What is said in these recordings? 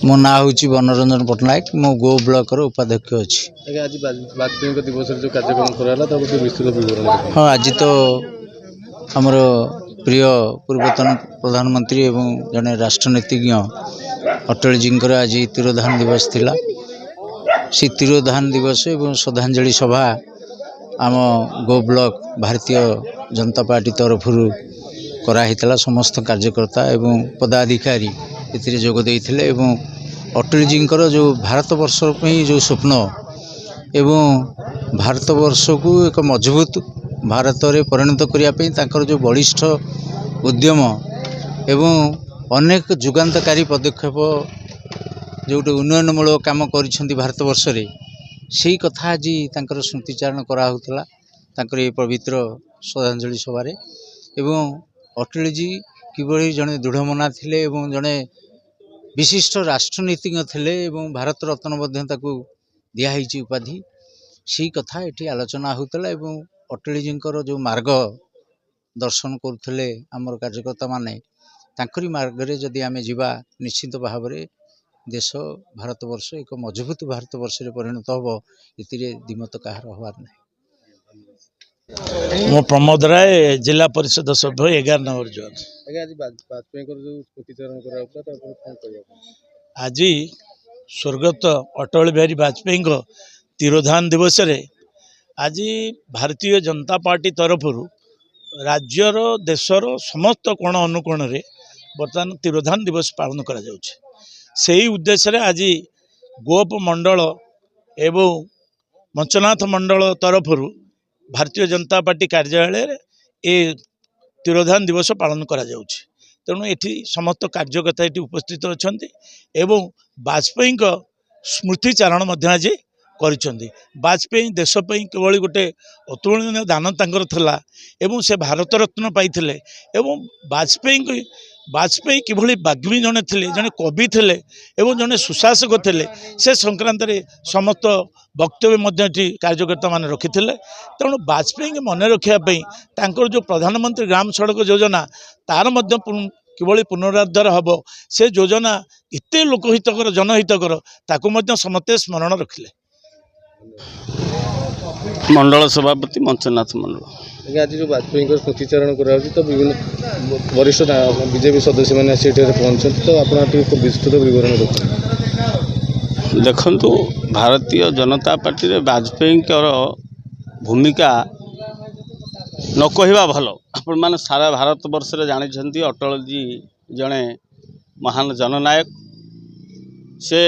मो ना हूँ बनरंजन पट्टनायक मो गो ब्लॉक उपाध्यक्ष अच्छी। आज वाजपेयी दिवस जो कार्यक्रम कराला विस्तृत विवरण। हाँ आज तो आमर प्रिय पूर्वतन प्रधानमंत्री एवं जड़े राष्ट्रनीतिज्ञ अटल जी आज तिरोधान दिवस थिला। से तिरोधान दिवस एवं श्रद्धांजलि सभा आम गो ब्लॉक भारतीय जनता पार्टी तरफ कराही समस्त कार्यकर्ता एवं पदाधिकारी एथिरे जोग देइथिले एवं अटल जी जो भारत वर्ष जो स्वप्न एवं भारत वर्ष को एक मजबूत भारत में परिणत करने जो बलिष्ठ उद्यम एवं अनेक जुगान्तकारी पदक्षेप जो उन्नयनमूलक काम कर भारत वर्ष रे से कथा आज तांकर स्मृतिचारण कराला ये पवित्र श्रद्धांजलि सभा एवं अटल जी किभली जड़े दृढ़मना थिले एवं जड़े विशिष्ट राष्ट्रनीतिज्ञ थिले एवं भारत रत्न दिखाई उपाधि सी कथा ये आलोचना होता एवं अटल जी जो मार्ग दर्शन करुले आमर कार्यकर्ता माने तांकरी मार्ग रे जदि आमे जीवा निश्चित भाव में देश भारत वर्ष एक मजबूत भारत वर्ष रे परिणत होबो इतिरे दिमत कहार हवार नहीं। मो प्रमोद राय जिला परिषद सभ्य 11 नंबर जोन। आज स्वर्गत अटल बिहारी वाजपेयी तिरोधान दिवस रे आज भारतीय जनता पार्टी तरफ राज्यर देशर समस्त कोण अनुकोण रे बर्तमान तिरोधान दिवस पालन करा जाउछे। सेही उद्देश्य रे आज गोप मंडल एवं मंचनाथ मंडल तरफ भारतीय जनता पार्टी कार्यालय ए तिरोधान दिवस पालन करा जाउछे। तेणु ये समस्त कार्यकर्ता ये उपस्थित अच्छा एवं वाजपेयी स्मृतिचारण आज करिसेंती। वाजपेयी देशपाई केवल गोटे अतुलनीय दान तांकर थला एवं से भारत रत्न पाइथिले एवं वाजपेयी किभली बाग्मी जने थिले जने कवि थिले एवं जने सुशासक थिले से संक्रांत रे समस्त वक्तव्य कार्यकर्ता मान रखिथिले। तेणु वाजपेयी मन रखापी तांकर जो प्रधानमंत्री ग्राम सड़क योजना तार मध्य किभली पुनरुद्धार हम से योजना एते लोकहितकर जनहितकर ताकू मध्य समस्ते स्मरण रखिले। मंडल सभापति मंचनाथ मंडल। आज जो वाजपेयी स्मृतिचारण करा तो विभिन्न वरिष्ठ बीजेपी सदस्य मैंने पहुंचते तो आप विस्तृत विवरण रखें। देखंतु भारतीय जनता पार्टी रे वाजपेयी भूमिका न कहवा भल आपण माने सारा भारत वर्ष रे जानी अटल जी जड़े महान जननायक से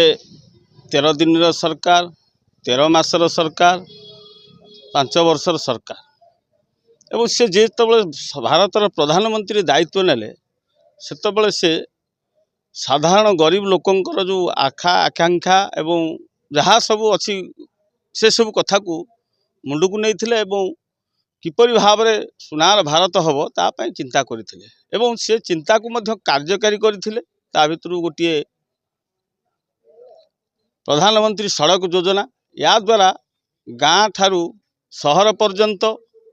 13 दिन सरकार 13 मासर सरकार 5 वर्षर सरकार एवं से जिते भारतर प्रधानमंत्री दायित्व नेले सेतबले से साधारण गरीब लोकंकर जो आकांक्षा एवं जहाँ सब अच्छी से सब कथा को मुंड को नहीं थिले एवं किपरि भाव में सुनार भारत हम तापाई चिंता करथिले एवं से चिंता को मध्य कार्यकारी करथिले। ता भितर गोटे प्रधानमंत्री सड़क योजना या द्वारा गाँ ठारू सहर पर्यंत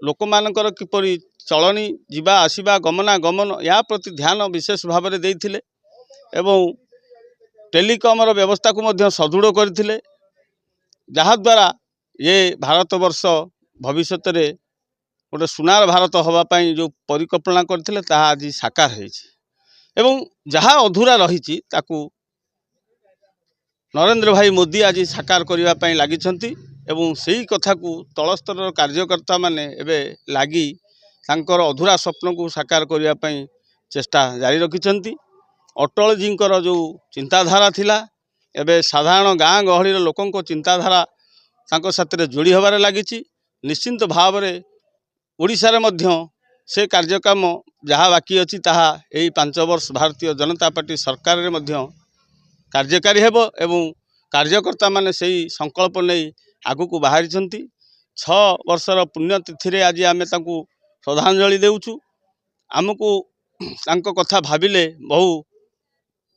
लोक मानकर किपरि चलनी जीवा आसिबा गमनागमन या प्रति ध्यान विशेष भाव में देइथिले एवं टेलीकॉम व्यवस्था को मध्य सदृढ़ करथिले जहा द्वारा ये भारत वर्ष भविष्य रे गोटे सुनार भारत हवापाई जो परिकल्पना करथिले ताहा आज साकार होइछि एवं जहाँ अधूरा रही ताकू नरेंद्र भाई मोदी आज साकार करने लगी एवं सही कथा को तल स्तर कार्यकर्ता माने एबे लगी तांकर अधूरा स्वप्न को साकार करने चेष्टा जारी रखिछंती। अटल जी जो चिंताधारा थिला एबे साधारण गाँ गहली लोकों चिंताधारा तांको साथे जोड़ी हबार लगी। निश्चिंत भाव में ओडिशा रे मध्य से कार्यक्रम जहाँ बाकी अच्छी ताहा यही 5 वर्ष भारतीय जनता पार्टी सरकार रे मध्य कार्यकारी हेबो एवं कार्यकर्ता माने सही संकल्प नहीं आगु को बाहरी 6 वर्षर पुण्यतिथि रे आज आमे तांको श्रद्धांजलि देउछु। आमको तांको कथा भाविले बहु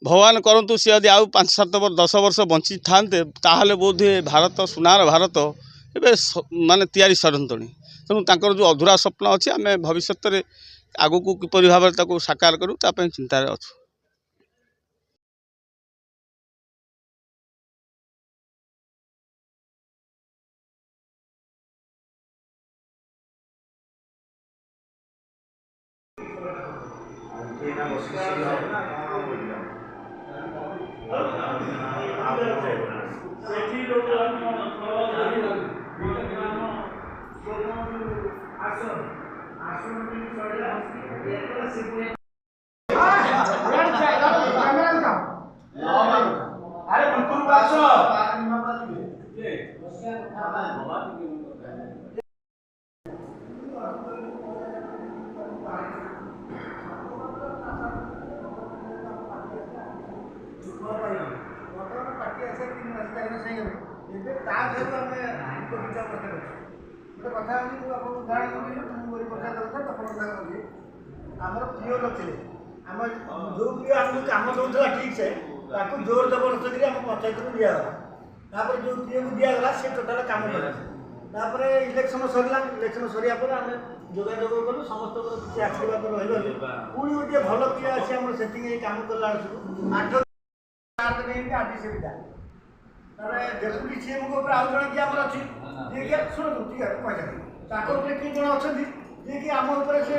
भगवान करंतु सी यदि आउ 5-7 वर्ष 10 वर्ष बंची थांते ताहले बोधे भारत सुनार भारत एबे माने तैयारी सरंतणी। तेणु तांकर जो अधूरा स्वप्न अच्छे आम भविष्य में आगू को किपरि भाव में साकार करूँ चिंतार अच्छु। ଆମର ପ୍ରିୟ ନଥିଲେ ଆମ ଯେଉଁ ପ୍ରିୟ ଆମକୁ କାମ ଦେଉଥିଲା ଠିକ୍ ସେ ତାକୁ ଜୋର ଜବରଦସ୍ତି ଆମ ପଞ୍ଚାୟତକୁ ଦିଆଗଲା। ତାପରେ ଯେଉଁ ପ୍ରିୟକୁ ଦିଆଗଲା ସେ ଟୋଟାଲ କାମ କଲା। ତାପରେ ଇଲେକ୍ସନ ସରିଲା। ଇଲେକ୍ସନ ସରିବା ପରେ ଆମେ ଯୋଗାଯୋଗ କଲୁ, ସମସ୍ତଙ୍କର କିଛି ଆଶୀର୍ବାଦ ରହିଗଲେ ପୁଣି ଗୋଟିଏ ଭଲ ପ୍ରିୟ ଅଛି ଆମର ସେତିକି ଏଇ କାମ କଲା ବେଳକୁ 8 ନେଇକି ଆଜି ସୁବିଧା। ତାପରେ ଡେପୁଟି ସିଏମ୍ଙ୍କ ଉପରେ ଆଉ ଜଣେ କିଏ ଆମର ଅଛି ଯିଏକି ଶୁଣନ୍ତୁ ଟିକେ ପଇସା ତାଙ୍କ ଉପରେ କିଏ ଜଣେ ଅଛନ୍ତି ଯିଏକି ଆମ ଉପରେ ସେ